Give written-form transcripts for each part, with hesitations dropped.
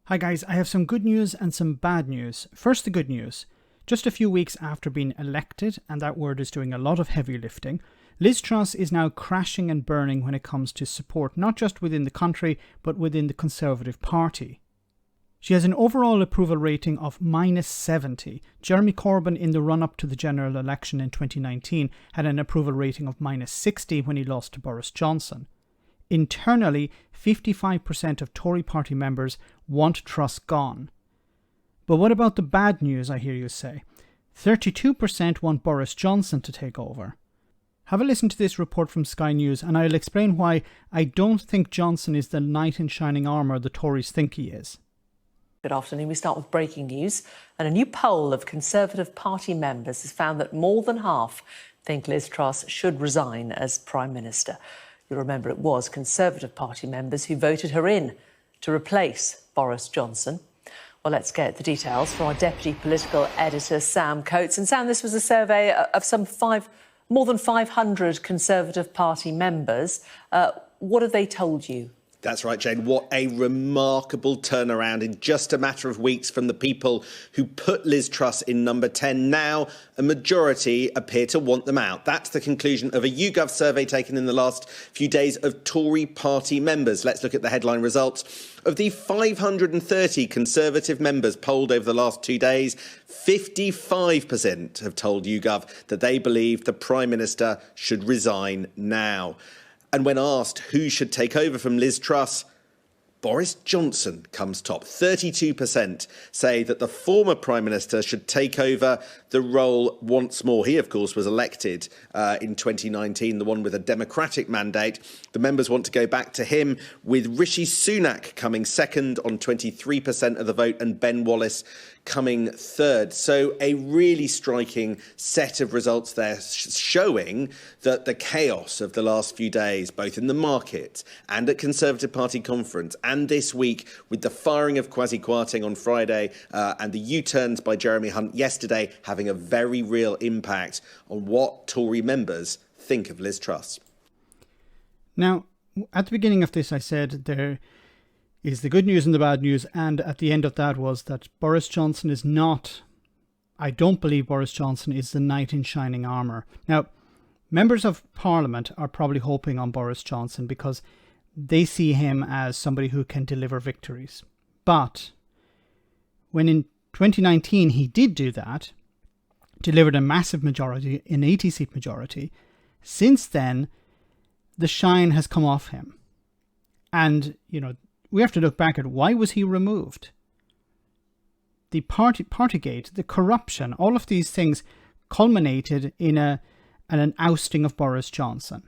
Hi guys, I have some good news and some bad news. First, the good news. Just a few weeks after being elected, and that word is doing a lot of heavy lifting, Liz Truss is now crashing and burning when it comes to support, not just within the country, but within the Conservative Party. She has an overall approval rating of -70. Jeremy Corbyn, in the run-up to the general election in 2019, had an approval rating of -60 when he lost to Boris Johnson. Internally, 55% of Tory Party members want Truss gone. But what about the bad news, I hear you say? 32% want Boris Johnson to take over. Have a listen to this report from Sky News and I'll explain why I don't think Johnson is the knight in shining armour the Tories think he is. Good afternoon. We start with breaking news. And a new poll of Conservative Party members has found that more than half think Liz Truss should resign as Prime Minister. You'll remember it was Conservative Party members who voted her in to replace Boris Johnson. Well, let's get the details from our Deputy Political Editor, Sam Coates. And Sam, this was a survey of more than 500 Conservative Party members. What have they told you? That's right, Jane. What a remarkable turnaround in just a matter of weeks from the people who put Liz Truss in number 10. Now, a majority appear to want them out. That's the conclusion of a YouGov survey taken in the last few days of Tory Party members. Let's look at the headline results. Of the 530 Conservative members polled over the last 2 days, 55% have told YouGov that they believe the Prime Minister should resign now. And when asked who should take over from Liz Truss, Boris Johnson comes top. 32% say that the former Prime Minister should take over the role once more. He, of course, was elected in 2019, the one with a Democratic mandate. The members want to go back to him, with Rishi Sunak coming second on 23% of the vote and Ben Wallace coming third. So a really striking set of results there, showing that the chaos of the last few days, both in the market and at Conservative Party conference and this week with the firing of Kwasi Kwarteng on Friday and the U-turns by Jeremy Hunt yesterday, having a very real impact on what Tory members think of Liz Truss. Now, at the beginning of this, I said there is the good news and the bad news, and at the end of that was that Boris Johnson is not, I don't believe Boris Johnson is the knight in shining armour. Now, members of Parliament are probably hoping on Boris Johnson because they see him as somebody who can deliver victories. But when in 2019 he did do that, delivered a massive majority, an 80-seat majority, since then the shine has come off him. And, you know, we have to look back at why was he removed? The Partygate, the corruption, all of these things culminated in an ousting of Boris Johnson.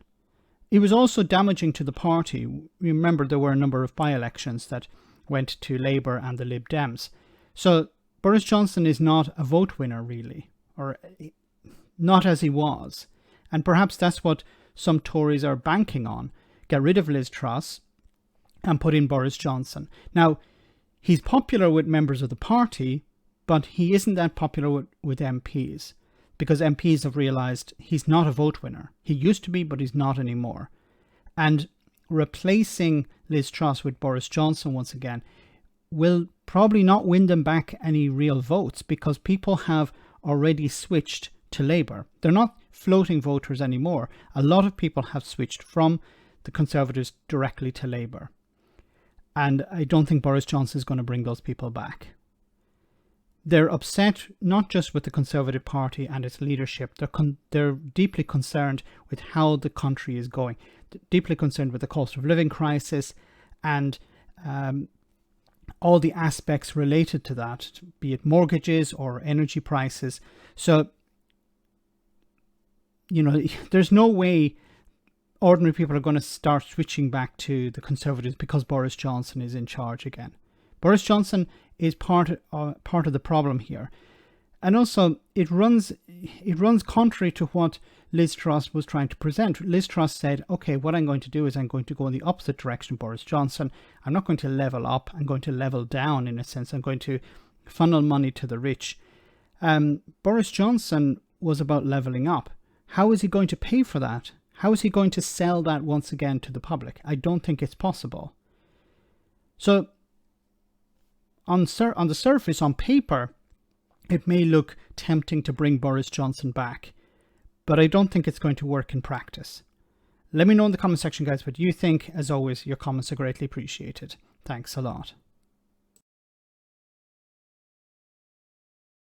It was also damaging to the party. Remember, there were a number of by-elections that went to Labour and the Lib Dems. So Boris Johnson is not a vote winner, really, or not as he was. And perhaps that's what some Tories are banking on. Get rid of Liz Truss and put in Boris Johnson. Now, he's popular with members of the party, but he isn't that popular with MPs, because MPs have realised he's not a vote winner. He used to be, but he's not anymore. And replacing Liz Truss with Boris Johnson once again will probably not win them back any real votes, because people have already switched to Labour. They're not floating voters anymore. A lot of people have switched from the Conservatives directly to Labour. And I don't think Boris Johnson is going to bring those people back. They're upset not just with the Conservative Party and its leadership. They're deeply concerned with how the country is going. Deeply concerned with the cost of living crisis and all the aspects related to that, be it mortgages or energy prices. So, you know, there's no way ordinary people are going to start switching back to the Conservatives because Boris Johnson is in charge again. Boris Johnson is part of the problem here. And also, it runs contrary to what Liz Truss was trying to present. Liz Truss said, okay, what I'm going to do is I'm going to go in the opposite direction of Boris Johnson. I'm not going to level up. I'm going to level down, in a sense. I'm going to funnel money to the rich. Boris Johnson was about levelling up. How is he going to pay for that? How is he going to sell that once again to the public? I don't think it's possible. So on the surface, on paper, it may look tempting to bring Boris Johnson back, but I don't think it's going to work in practice. Let me know in the comment section, guys, what you think. As always, your comments are greatly appreciated. Thanks a lot.